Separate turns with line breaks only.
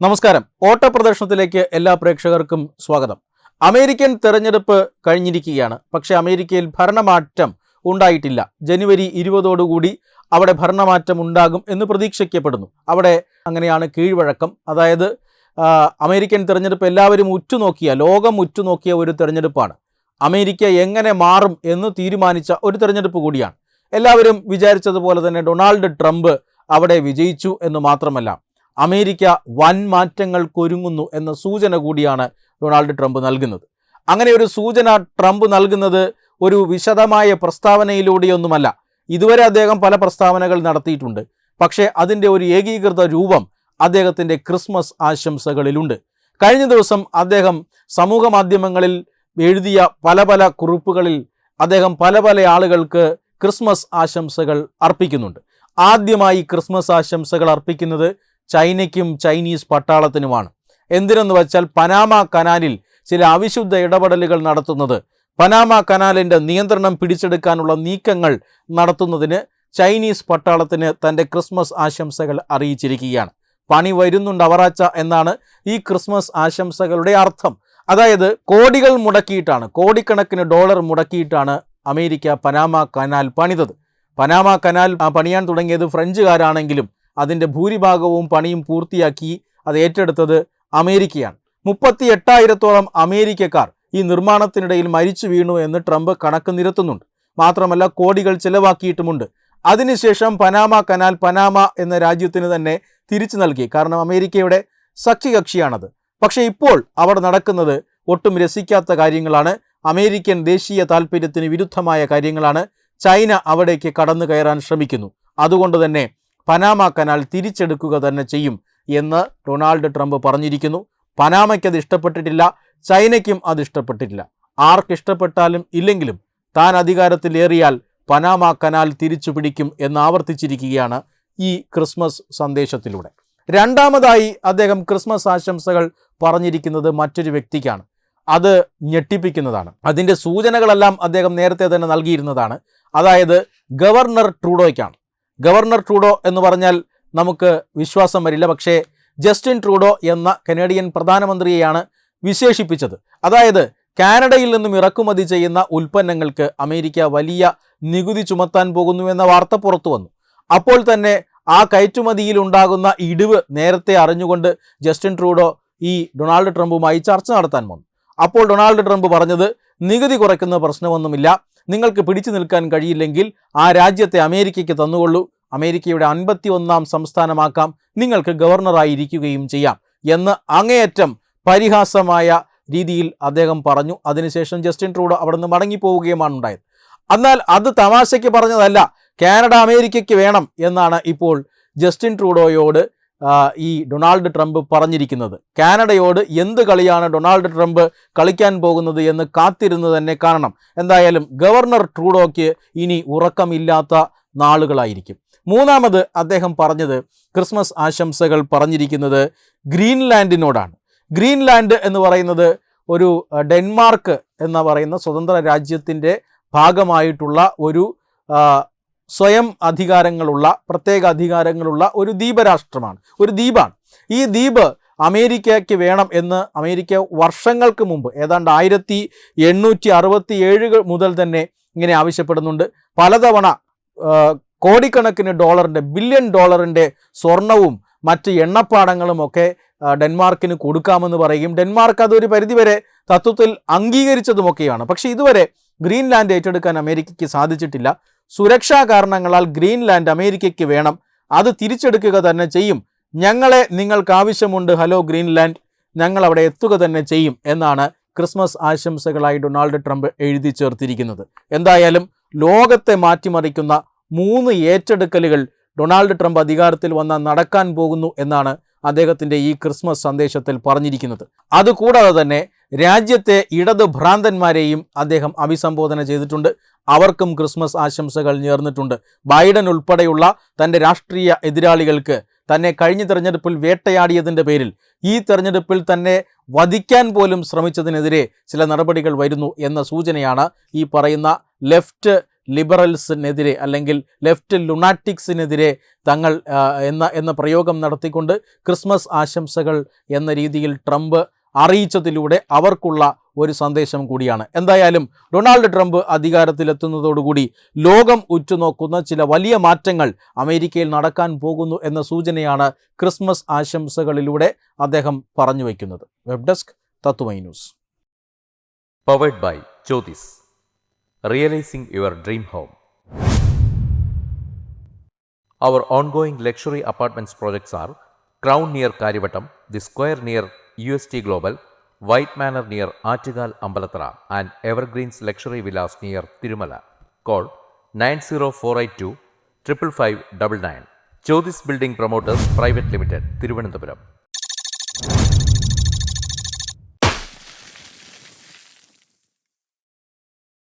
നമസ്കാരം. ഓട്ടപ്രദർശനത്തിലേക്ക് എല്ലാ പ്രേക്ഷകർക്കും സ്വാഗതം. അമേരിക്കൻ തെരഞ്ഞെടുപ്പ് കഴിഞ്ഞിരിക്കുകയാണ്. പക്ഷേ അമേരിക്കയിൽ ഭരണമാറ്റം ഉണ്ടായിട്ടില്ല. ജനുവരി 20 അവിടെ ഭരണമാറ്റം ഉണ്ടാകും എന്ന് പ്രതീക്ഷിക്കപ്പെടുന്നു. അവിടെ അങ്ങനെയാണ് കീഴ്വഴക്കം. അതായത് അമേരിക്കൻ തെരഞ്ഞെടുപ്പ് എല്ലാവരും ഉറ്റുനോക്കിയ, ലോകം ഉറ്റുനോക്കിയ ഒരു തെരഞ്ഞെടുപ്പാണ്. അമേരിക്ക എങ്ങനെ മാറും എന്ന് തീരുമാനിച്ച ഒരു തെരഞ്ഞെടുപ്പ് കൂടിയാണ്. എല്ലാവരും വിചാരിച്ചതുപോലെ തന്നെ ഡൊണാൾഡ് ട്രംപ് അവിടെ വിജയിച്ചു എന്ന് മാത്രമല്ല, അമേരിക്ക വൻ മാറ്റങ്ങൾക്കൊരുങ്ങുന്നു എന്ന സൂചന കൂടിയാണ് ഡൊണാൾഡ് ട്രംപ് നൽകുന്നത്. അങ്ങനെ ഒരു സൂചന ട്രംപ് നൽകുന്നത് ഒരു വിശദമായ പ്രസ്താവനയിലൂടെയൊന്നുമല്ല. ഇതുവരെ അദ്ദേഹം പല പ്രസ്താവനകൾ നടത്തിയിട്ടുണ്ട്. പക്ഷേ അതിൻ്റെ ഒരു ഏകീകൃത രൂപം അദ്ദേഹത്തിൻ്റെ ക്രിസ്മസ് ആശംസകളിലുണ്ട്. കഴിഞ്ഞ ദിവസം അദ്ദേഹം സമൂഹ മാധ്യമങ്ങളിൽ എഴുതിയ പല കുറിപ്പുകളിൽ അദ്ദേഹം പല ആളുകൾക്ക് ക്രിസ്മസ് ആശംസകൾ അർപ്പിക്കുന്നുണ്ട്. ആദ്യമായി ക്രിസ്മസ് ആശംസകൾ അർപ്പിക്കുന്നത് ചൈനയ്ക്കും ചൈനീസ് പട്ടാളത്തിനുമാണ്. എന്തിനെന്ന് വെച്ചാൽ പനാമ കനാലിൽ ചില അവിശുദ്ധ ഇടപെടലുകൾ നടത്തുന്നത്, പനാമ കനാലിൻ്റെ നിയന്ത്രണം പിടിച്ചെടുക്കാനുള്ള നീക്കങ്ങൾ നടത്തുന്നതിന് ചൈനീസ് പട്ടാളത്തിന് തൻ്റെ ക്രിസ്മസ് ആശംസകൾ അറിയിച്ചിരിക്കുകയാണ്. പണി വരുന്നുണ്ട് അവറാച്ച എന്നാണ് ഈ ക്രിസ്മസ് ആശംസകളുടെ അർത്ഥം. അതായത് കോടികൾ മുടക്കിയിട്ടാണ്, കോടിക്കണക്കിന് ഡോളർ മുടക്കിയിട്ടാണ് അമേരിക്ക പനാമ കനാൽ പണിതത്. പനാമ കനാൽ പണിയാൻ തുടങ്ങിയത് ഫ്രഞ്ചുകാരാണെങ്കിലും അതിൻ്റെ ഭൂരിഭാഗവും പണിയും പൂർത്തിയാക്കി അത് ഏറ്റെടുത്തത് അമേരിക്കയാണ്. 38,000-ഓളം അമേരിക്കക്കാർ ഈ നിർമ്മാണത്തിനിടയിൽ മരിച്ചു വീണു എന്ന് ട്രംപ് കണക്ക് നിരത്തുന്നുണ്ട്. മാത്രമല്ല കോടികൾ ചിലവാക്കിയിട്ടുമുണ്ട്. അതിനുശേഷം പനാമ കനാൽ പനാമ എന്ന രാജ്യത്തിന് തന്നെ തിരിച്ചു നൽകി. കാരണം അമേരിക്കയുടെ സഖ്യകക്ഷിയാണത്. പക്ഷേ ഇപ്പോൾ അവിടെ നടക്കുന്നത് ഒട്ടും രസിക്കാത്ത കാര്യങ്ങളാണ്. അമേരിക്കൻ ദേശീയ താല്പര്യത്തിന് വിരുദ്ധമായ കാര്യങ്ങളാണ്. ചൈന അവിടേക്ക് കടന്നു കയറാൻ ശ്രമിക്കുന്നു. അതുകൊണ്ട് തന്നെ പനാമ കനാൽ തിരിച്ചെടുക്കുക തന്നെ ചെയ്യും എന്ന് ഡൊണാൾഡ് ട്രംപ് പറഞ്ഞിരിക്കുന്നു. പനാമയ്ക്ക് അത് ഇഷ്ടപ്പെട്ടിട്ടില്ല, ചൈനയ്ക്കും അത് ഇഷ്ടപ്പെട്ടിട്ടില്ല. ആർക്കിഷ്ടപ്പെട്ടാലും ഇല്ലെങ്കിലും താൻ അധികാരത്തിലേറിയാൽ പനാമ കനാൽ തിരിച്ചു പിടിക്കും എന്ന് ആവർത്തിച്ചിരിക്കുകയാണ് ഈ ക്രിസ്മസ് സന്ദേശത്തിലൂടെ. രണ്ടാമതായി അദ്ദേഹം ക്രിസ്മസ് ആശംസകൾ പറഞ്ഞിരിക്കുന്നത് മറ്റൊരു വ്യക്തിക്കാണ്. അത് ഞെട്ടിപ്പിക്കുന്നതാണ്. അതിൻ്റെ സൂചനകളെല്ലാം അദ്ദേഹം നേരത്തെ തന്നെ നൽകിയിരുന്നതാണ്. അതായത് ഗവർണർ ട്രൂഡോയ്ക്കാണ്. ഗവർണർ ട്രൂഡോ എന്ന് പറഞ്ഞാൽ നമുക്ക് വിശ്വാസം വരില്ല. പക്ഷേ ജസ്റ്റിൻ ട്രൂഡോ എന്ന കനേഡിയൻ പ്രധാനമന്ത്രിയെയാണ് വിശേഷിപ്പിച്ചത്. അതായത് കാനഡയിൽ നിന്നും ഇറക്കുമതി ചെയ്യുന്ന ഉൽപ്പന്നങ്ങൾക്ക് അമേരിക്ക വലിയ നികുതി ചുമത്താൻ പോകുന്നു എന്ന വാർത്ത പുറത്തു വന്നു. അപ്പോൾ തന്നെ ആ കയറ്റുമതിയിൽ ഉണ്ടാകുന്ന ഇടിവ് നേരത്തെ അറിഞ്ഞുകൊണ്ട് ജസ്റ്റിൻ ട്രൂഡോ ഈ ഡൊണാൾഡ് ട്രംപുമായി ചർച്ച നടത്താൻ വന്നു. അപ്പോൾ ഡൊണാൾഡ് ട്രംപ് പറഞ്ഞത്, നികുതി കുറയ്ക്കുന്ന പ്രശ്നമൊന്നുമില്ല, നിങ്ങൾക്ക് പിടിച്ചു നിൽക്കാൻ കഴിയില്ലെങ്കിൽ ആ രാജ്യത്തെ അമേരിക്കയ്ക്ക് തന്നുകൊള്ളൂ, അമേരിക്കയുടെ 51ാം സംസ്ഥാനമാക്കാം, നിങ്ങൾക്ക് ഗവർണറായിരിക്കുകയും ചെയ്യാം എന്ന് അങ്ങേയറ്റം പരിഹാസമായ രീതിയിൽ അദ്ദേഹം പറഞ്ഞു. അതിനുശേഷം ജസ്റ്റിൻ ട്രൂഡോ അവിടെ നിന്ന് മടങ്ങിപ്പോവുകയുമാണ് ഉണ്ടായത്. എന്നാൽ അത് തമാശയ്ക്ക് പറഞ്ഞതല്ല, കാനഡ അമേരിക്കയ്ക്ക് വേണം എന്നാണ് ഇപ്പോൾ ജസ്റ്റിൻ ട്രൂഡോയോട് ഈ ഡൊണാൾഡ് ട്രംപ് പറഞ്ഞിരിക്കുന്നത്. കാനഡയോട് എന്ത് കളിയാണ് ഡൊണാൾഡ് ട്രംപ് കളിക്കാൻ പോകുന്നത് എന്ന് കാത്തിരുന്ന് തന്നെ കാണണം. എന്തായാലും ഗവർണർ ട്രൂഡോയ്ക്ക് ഇനി ഉറക്കമില്ലാത്ത നാളുകളായിരിക്കും. മൂന്നാമത് അദ്ദേഹം പറഞ്ഞത്, ക്രിസ്മസ് ആശംസകൾ പറഞ്ഞിരിക്കുന്നത് ഗ്രീൻലാൻഡിനോടാണ്. ഗ്രീൻലാൻഡ് എന്ന് പറയുന്നത് ഒരു ഡെൻമാർക്ക് എന്ന് പറയുന്ന സ്വതന്ത്ര രാജ്യത്തിൻ്റെ ഭാഗമായിട്ടുള്ള ഒരു സ്വയം അധികാരങ്ങളുള്ള, പ്രത്യേക അധികാരങ്ങളുള്ള ഒരു ദ്വീപരാഷ്ട്രമാണ്, ഒരു ദ്വീപാണ്. ഈ ദ്വീപ് അമേരിക്കയ്ക്ക് വേണം എന്ന് അമേരിക്ക വർഷങ്ങൾക്ക് മുമ്പ്, ഏതാണ്ട് 1867 മുതൽ തന്നെ ഇങ്ങനെ ആവശ്യപ്പെടുന്നുണ്ട്. പലതവണ കോടിക്കണക്കിന് ഡോളറിൻ്റെ, ബില്യൺ ഡോളറിൻ്റെ സ്വർണവും മറ്റ് എണ്ണപ്പാടങ്ങളും ഒക്കെ ഡെൻമാർക്കിന് കൊടുക്കാമെന്ന് പറയും. ഡെൻമാർക്ക് അതൊരു പരിധിവരെ തത്വത്തിൽ അംഗീകരിച്ചതുമൊക്കെയാണ്. പക്ഷേ ഇതുവരെ ഗ്രീൻലാൻഡ് ഏറ്റെടുക്കാൻ അമേരിക്കയ്ക്ക് സാധിച്ചിട്ടില്ല. സുരക്ഷാ കാരണങ്ങളാൽ ഗ്രീൻലാൻഡ് അമേരിക്കയ്ക്ക് വേണം, അത് തിരിച്ചെടുക്കുക തന്നെ ചെയ്യും, ഞങ്ങളെ നിങ്ങൾക്ക് ആവശ്യമുണ്ട്, ഹലോ ഗ്രീൻലാൻഡ്, ഞങ്ങൾ അവിടെ എത്തുക തന്നെ ചെയ്യും എന്നാണ് ക്രിസ്മസ് ആശംസകളായി ഡൊണാൾഡ് ട്രംപ് എഴുതി ചേർത്തിരിക്കുന്നത്. എന്തായാലും ലോകത്തെ മാറ്റിമറിക്കുന്ന 3 ഏറ്റെടുക്കലുകൾ ഡൊണാൾഡ് ട്രംപ് അധികാരത്തിൽ വന്നാൽ നടക്കാൻ പോകുന്നു എന്നാണ് അദ്ദേഹത്തിൻ്റെ ഈ ക്രിസ്മസ് സന്ദേശത്തിൽ പറഞ്ഞിരിക്കുന്നത്. അതുകൂടാതെ തന്നെ രാജ്യത്തെ ഇടത് ഭ്രാന്തന്മാരെയും അദ്ദേഹം അഭിസംബോധന ചെയ്തിട്ടുണ്ട്. അവർക്കും ക്രിസ്മസ് ആശംസകൾ നേർന്നിട്ടുണ്ട്. ബൈഡൻ ഉൾപ്പെടെയുള്ള തൻ്റെ രാഷ്ട്രീയ എതിരാളികൾക്ക് തന്നെ കഴിഞ്ഞ തെരഞ്ഞെടുപ്പിൽ വേട്ടയാടിയതിൻ്റെ പേരിൽ ഈ തെരഞ്ഞെടുപ്പിൽ തന്നെ വധിക്കാൻ പോലും ശ്രമിച്ചതിനെതിരെ ചില നടപടികൾ വരുന്നു എന്ന സൂചനയാണ് ഈ പറയുന്ന ലെഫ്റ്റ് ലിബറൽസിനെതിരെ അല്ലെങ്കിൽ ലെഫ്റ്റ് ലുണാറ്റിക്സിനെതിരെ തങ്ങൾ എന്ന പ്രയോഗം നടത്തിക്കൊണ്ട് ക്രിസ്മസ് ആശംസകൾ എന്ന രീതിയിൽ ട്രംപ് അറിയിച്ചതിലൂടെ അവർക്കുള്ള ഒരു സന്ദേശം കൂടിയാണ്. എന്തായാലും ഡൊണാൾഡ് ട്രംപ് അധികാരത്തിലെത്തുന്നതോടുകൂടി ലോകം ഉറ്റുനോക്കുന്ന ചില വലിയ മാറ്റങ്ങൾ അമേരിക്കയിൽ നടക്കാൻ പോകുന്നു എന്ന സൂചനയാണ് ക്രിസ്മസ് ആശംസകളിലൂടെ അദ്ദേഹം പറഞ്ഞു വയ്ക്കുന്നത്. വെബ് ഡെസ്ക് തത്തുമൈ news.
Powered by Jyotis. Realizing your dream home. Our ongoing luxury apartments projects are Crown near Karivattam, The Square near UST Global, White Manor near Aattugal Ambalathara, and Evergreens Luxury Villas near Tirumala. Call 90482 55599. Jyotis Building Promoters Private Limited, Thiruvananthapuram.